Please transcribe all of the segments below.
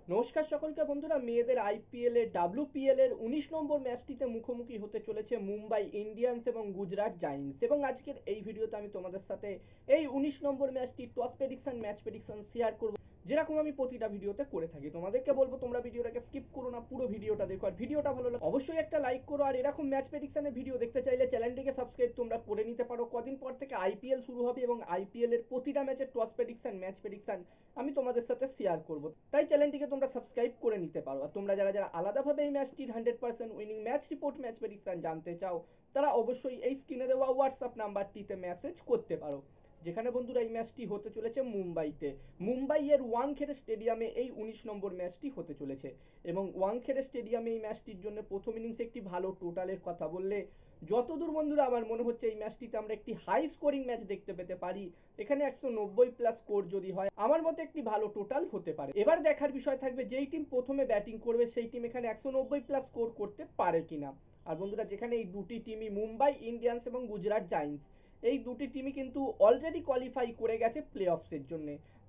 নমস্কার সকলকে বন্ধুরা, মেয়েদের আইপিএল এর WPL এর 19 নম্বর ম্যাচটিতে মুখোমুখি হতে চলেছে মুম্বাই ইন্ডিয়ান্স এবং গুজরাট জায়েন্টস। এবং আজকের এই ভিডিওতে আমি তোমাদের সাথে এই 19 নম্বর ম্যাচটি toss prediction, match prediction share করব, যেরকম আমি প্রতিটা ভিডিওতে করে থাকি। তোমাদেরকে বলবো তোমরা ভিডিওটাকে স্কিপ করো না, পুরো ভিডিওটা দেখো। আর ভিডিওটা ভালো লাগে অবশ্যই একটা লাইক করো। আর এরকম ম্যাচ প্রেডিকশনের ভিডিও দেখতে চাইলে চ্যানেলটিকে সাবস্ক্রাইব তোমরা করে নিতে পারো। কদিন পর থেকে আইপিএল শুরু হবে এবং আইপিএল এর প্রতিটা ম্যাচের টস প্রেডিকশন, ম্যাচ প্রেডিকশন আমি তোমাদের সাথে শেয়ার করব। তাই চ্যানেলটিকে তোমরা সাবস্ক্রাইব করে নিতে পারো। আর তোমরা যারা যারা আলাদাভাবে এই ম্যাচটির 100% winning match report, match prediction জানতে চাও, তারা অবশ্যই এই স্ক্রিনে দেওয়া হোয়াটসঅ্যাপ নাম্বারটিতে মেসেজ করতে পারো। যেখানে বন্ধুরা এই ম্যাচটি হতে চলেছে মুম্বাইতে, মুম্বাইয়ের ওয়াংখেড়ে স্টেডিয়ামে এই 19 নম্বর ম্যাচটি হতে চলেছে। এবং ওয়াংখেড়ে স্টেডিয়ামে এই ম্যাচটির জন্য প্রথম ইনিংসে একটি ভালো টোটালের কথা বললে যতদূর বন্ধুরা আমার মনে হচ্ছে এই ম্যাচটিতে আমরা একটি হাই স্কোরিং ম্যাচ দেখতে পেতে পারি। এখানে 190+ স্কোর যদি হয় আমার মতে একটি ভালো টোটাল হতে পারে। এবার দেখার বিষয় থাকবে যেই টিম প্রথমে ব্যাটিং করবে সেই টিম এখানে 190+ স্কোর করতে পারে কিনা। আর বন্ধুরা, যেখানে এই দুটি টিমই মুম্বাই ইন্ডিয়ান্স এবং গুজরাট জায়েন্টস, এই দুটি টিমই কিন্তু অলরেডি কোয়ালিফাই করে গেছে প্লে অফসের জন্য।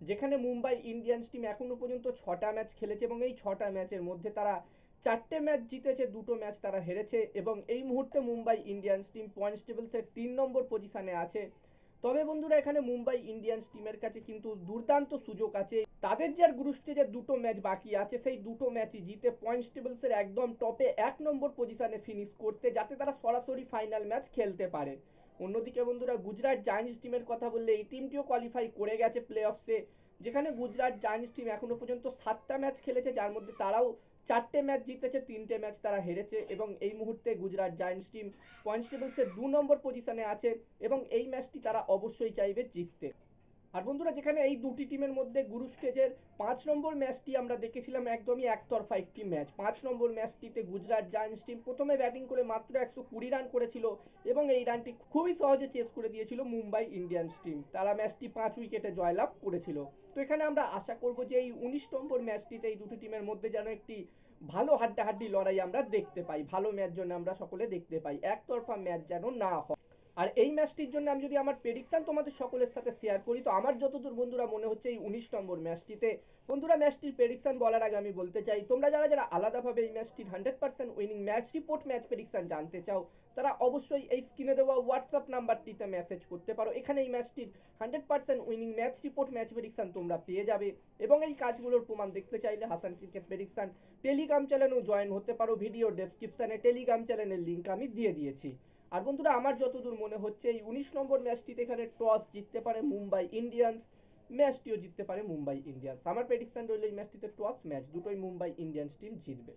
যেখানে মুম্বাই ইন্ডিয়ান্স টিম এখনো পর্যন্ত 6টা ম্যাচ খেলেছে এবং এই 6টা ম্যাচের মধ্যে তারা 4টে ম্যাচ জিতেছে, 2টো ম্যাচ তারা হেরেছে। এবং এই মুহূর্তে মুম্বাই ইন্ডিয়ান্স টিম পয়েন্টস টেবিলসের 3 নম্বর পজিশনে আছে। তবে বন্ধুরা, এখানে মুম্বাই ইন্ডিয়ান্স টিমের কাছে কিন্তু দুর্দান্ত সুযোগ আছে। তাদের যে গ্রুপ স্টেজে 2টো ম্যাচ বাকি আছে সেই 2টো ম্যাচই জিতে পয়েন্টস টেবিলসের একদম টপে 1 নম্বর পজিশনে ফিনিশ করতে, যাতে তারা সরাসরি ফাইনাল ম্যাচ খেলতে পারে। অন্যদিকে বন্ধুরা, গুজরাট জায়েন্টস টিমের কথা বললে এই টিমটিও কোয়ালিফাই করে গেছে প্লে অফসে। যেখানে গুজরাট জায়েন্টস টিম এখনো পর্যন্ত 7টা ম্যাচ খেলেছে, যার মধ্যে তারাও 4টে ম্যাচ জিতেছে, 3টে ম্যাচ তারা হেরেছে। এবং এই মুহূর্তে গুজরাট জায়েন্টস টিম পয়েন্টস টেবিলসের 2 নম্বর পজিশনে আছে এবং এই ম্যাচটি তারা অবশ্যই চাইবে জিততে। আর বন্ধুরা, যেখানে এই দুটি টিমের মধ্যে গ্রুপ স্টেজের 5 নম্বর ম্যাচটি আমরা দেখেছিলাম একদমই একতরফা একটি ম্যাচ। 5 নম্বর ম্যাচটিতে গুজরাট জায়েন্টস টিম প্রথমে ব্যাটিং করে মাত্র 120 রান করেছিল এবং এই রানটি খুবই সহজে চেস করে দিয়েছিল মুম্বাই ইন্ডিয়ান্স টিম। তারা ম্যাচটি 5 উইকেটে জয়লাভ করেছিল। তো এখানে আমরা আশা করব যে এই 19 নম্বর ম্যাচটিতে এই দুটি টিমের মধ্যে যেন একটি ভালো হাড্ডাহাড্ডি লড়াই আমরা দেখতে পাই, ভালো ম্যাচ যেন আমরা সকলে দেখতে পাই, একতরফা ম্যাচ যেন না হয়। আর এই ম্যাচটির জন্য আমি যদি আমার প্রেডিকশন তোমাদের সকলের সাথে শেয়ার করি, তো আমার যতদূর বন্ধুরা মনে হচ্ছে এই 19 নম্বর ম্যাচটিতে, বন্ধুরা ম্যাচটির প্রেডিকশন বলার আগে আমি বলতে চাই, তোমরা যারা যারা আলাদাভাবে এই ম্যাচটির 100% winning match report, match prediction জানতে চাও, তারা অবশ্যই এই স্ক্রিনে দেওয়া হোয়াটসঅ্যাপ নাম্বারটিতে মেসেজ করতে পারো। এখানে এই ম্যাচটির 100% winning match report, match prediction তোমরা পেয়ে যাবে। এবং এই কাজগুলোর প্রমাণ দেখতে চাইলে হাসান ক্রিকেট প্রেডিকশন টেলিগ্রাম চ্যানেলেও জয়েন হতে পারো। ভিডিও ডেসক্রিপশনে টেলিগ্রাম চ্যানেলের লিঙ্ক আমি দিয়ে দিয়েছি। আর বন্ধুরা, আমার যতদূর মনে হচ্ছে এই 19 নম্বর ম্যাচটিতে এখানে টস জিততে পারে মুম্বাই ইন্ডিয়ান্স, ম্যাচটিও জিততে পারে মুম্বাই ইন্ডিয়ান্স। আমার প্রেডিকশন রইল এই ম্যাচটিতে টস ম্যাচ দুটোই মুম্বাই ইন্ডিয়ান্স টিম জিতবে।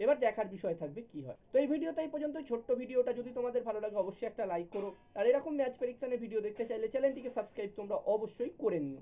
এবার দেখার বিষয় থাকবে কি হয়। তো এই ভিডিওতে এই পর্যন্ত, ছোট্ট ভিডিওটা যদি তোমাদের ভালো লাগে অবশ্যই একটা লাইক করো। আর এরকম ম্যাচ প্রেডিকশনের ভিডিও দেখতে চাইলে চ্যানেলটিকে সাবস্ক্রাইব তোমরা অবশ্যই করে নিও।